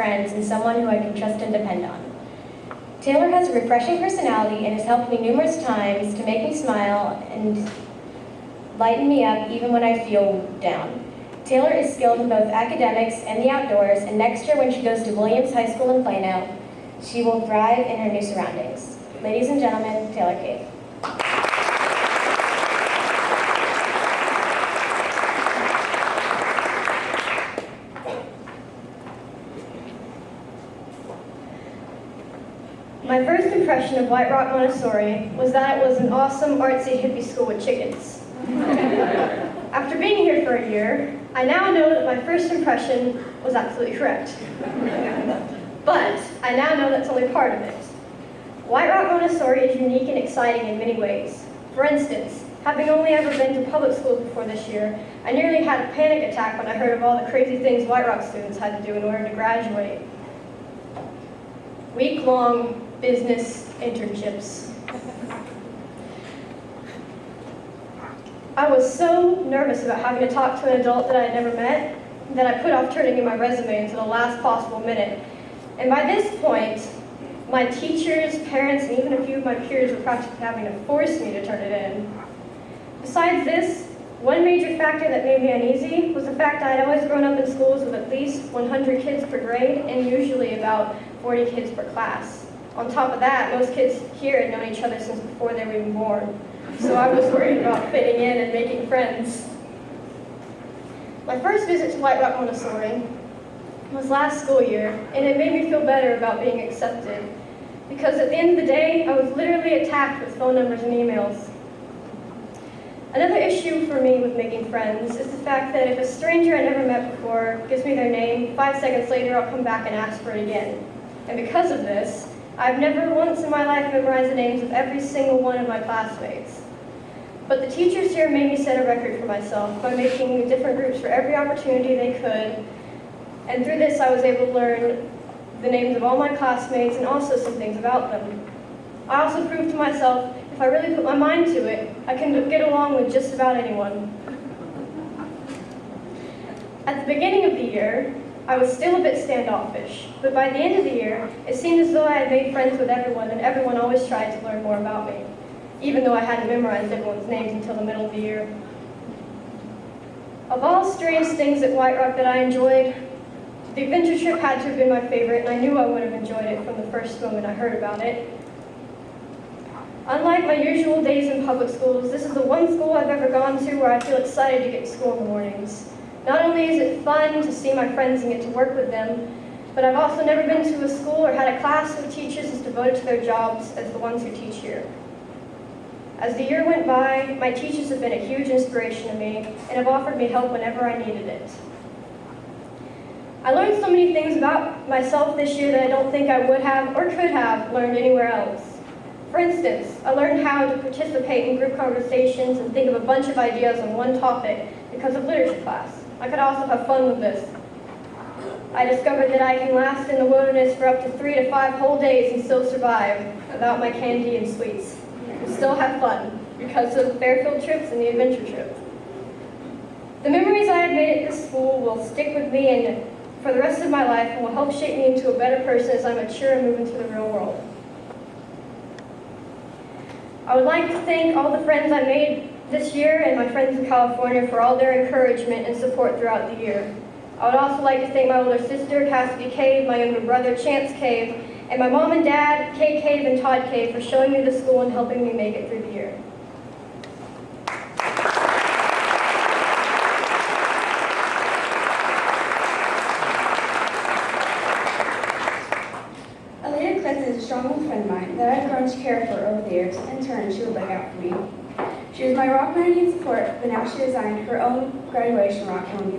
friends and someone who I can trust and depend on. Taylor has a refreshing personality and has helped me numerous times to make me smile and lighten me up even when I feel down. Taylor is skilled in both academics and the outdoors, and next year when she goes to Williams High School in Plano, she will thrive in her new surroundings. Ladies and gentlemen, Taylor Cave. My first impression of White Rock Montessori was that it was an awesome, artsy, hippie school with chickens. After being here for a year, I now know that my first impression was absolutely correct. But I now know that's only part of it. White Rock Montessori is unique and exciting in many ways. For instance, having only ever been to public schools before this year, I nearly had a panic attack when I heard of all the crazy things White Rock students had to do in order to graduate. Week-long business internships. I was so nervous about having to talk to an adult that I had never met that I put off turning in my resume until the last possible minute. And by this point, my teachers, parents, and even a few of my peers were practically having to force me to turn it in. Besides this, one major factor that made me uneasy was the fact that I'd always grown up in schools with at least 100 kids per grade and usually about 40 kids per class. On top of that, most kids here had known each other since before they were even born. So I was worried about fitting in and making friends. My first visit to White Rock Montessori was last school year, and it made me feel better about being accepted. Because at the end of the day, I was literally attacked with phone numbers and emails. Another issue for me with making friends is the fact that if a stranger I never met before gives me their name, 5 seconds later I'll come back and ask for it again. And because of this, I've never once in my life memorized the names of every single one of my classmates. But the teachers here made me set a record for myself by making different groups for every opportunity they could. And through this, I was able to learn the names of all my classmates and also some things about them. I also proved to myself, if I really put my mind to it, I can get along with just about anyone. At the beginning of the year, I was still a bit standoffish, but by the end of the year, it seemed as though I had made friends with everyone, and everyone always tried to learn more about me, even though I hadn't memorized everyone's names until the middle of the year. Of all strange things at White Rock that I enjoyed, the adventure trip had to have been my favorite, and I knew I would have enjoyed it from the first moment I heard about it. Unlike my usual days in public schools, this is the one school I've ever gone to where I feel excited to get to school in the mornings. Not only is it fun to see my friends and get to work with them, but I've also never been to a school or had a class with teachers as devoted to their jobs as the ones who teach here. As the year went by, my teachers have been a huge inspiration to me and have offered me help whenever I needed it. I learned so many things about myself this year that I don't think I would have or could have learned anywhere else. For instance, I learned how to participate in group conversations and think of a bunch of ideas on one topic because of literature class. I could also have fun with this. I discovered that I can last in the wilderness for up to 3 to 5 whole days and still survive without my candy and sweets. And still have fun because of the Fairfield trips and the adventure trip. The memories I have made at this school will stick with me and for the rest of my life and will help shape me into a better person as I mature and move into the real world. I would like to thank all the friends I made this year and my friends in California for all their encouragement and support throughout the year. I would also like to thank my older sister, Cassidy Cave, my younger brother, Chance Cave, and my mom and dad, Kay Cave and Todd Cave, for showing me the school and helping me make it through the year. Alita Clinton is a strong old friend of mine that I've grown to care for over the years. In turn, she would look out for me. She was my rock, my need support, but now she designed her own graduation rock and will be